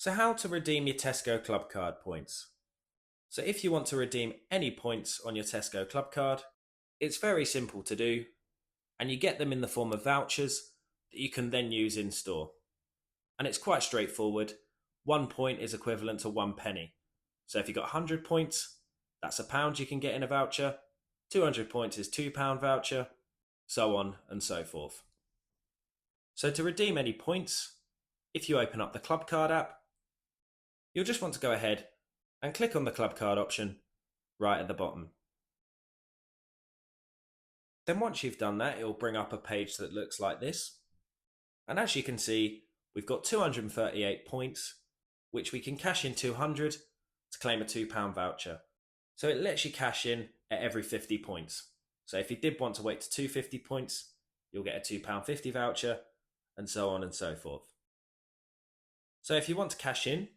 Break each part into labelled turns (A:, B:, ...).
A: So how to redeem your Tesco Clubcard points. So if you want to redeem any points on your Tesco Clubcard, it's very simple to do, and you get them in the form of vouchers that you can then use in store. And it's quite straightforward. 1 point is equivalent to 1 penny. So if you've got 100 points, that's £1 you can get in a voucher. 200 points is £2 voucher, so on and so forth. So to redeem any points, if you open up the Clubcard app, you'll just want to go ahead and click on the Clubcard option right at the bottom. Then once you've done that, it will bring up a page that looks like this. And as you can see, we've got 238 points, which we can cash in 200 to claim a £2 voucher. So it lets you cash in at every 50 points. So if you did want to wait to 250 points, you'll get a £2.50 voucher, and so on and so forth. So if you want to cash in,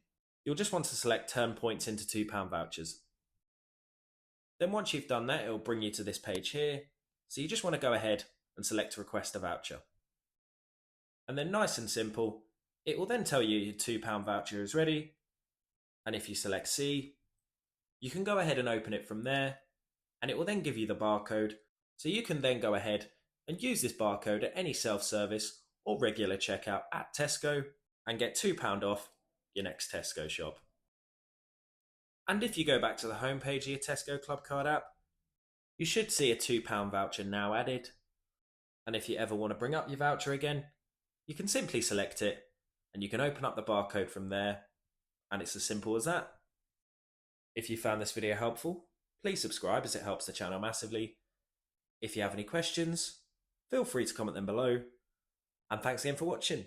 A: you'll just want to select turn points into £2 vouchers. Then once you've done that, it will bring you to this page here. So you just want to go ahead and select request a voucher. And then nice and simple, it will then tell you your £2 voucher is ready. And if you select C, you can go ahead and open it from there, and it will then give you the barcode. So you can then go ahead and use this barcode at any self-service or regular checkout at Tesco and get £2 off your next Tesco shop. And if you go back to the homepage of your Tesco Clubcard app, you should see a £2 voucher now added. And if you ever want to bring up your voucher again, you can simply select it and you can open up the barcode from there, and it's as simple as that. If you found this video helpful, please subscribe as it helps the channel massively. If you have any questions, feel free to comment them below, and thanks again for watching.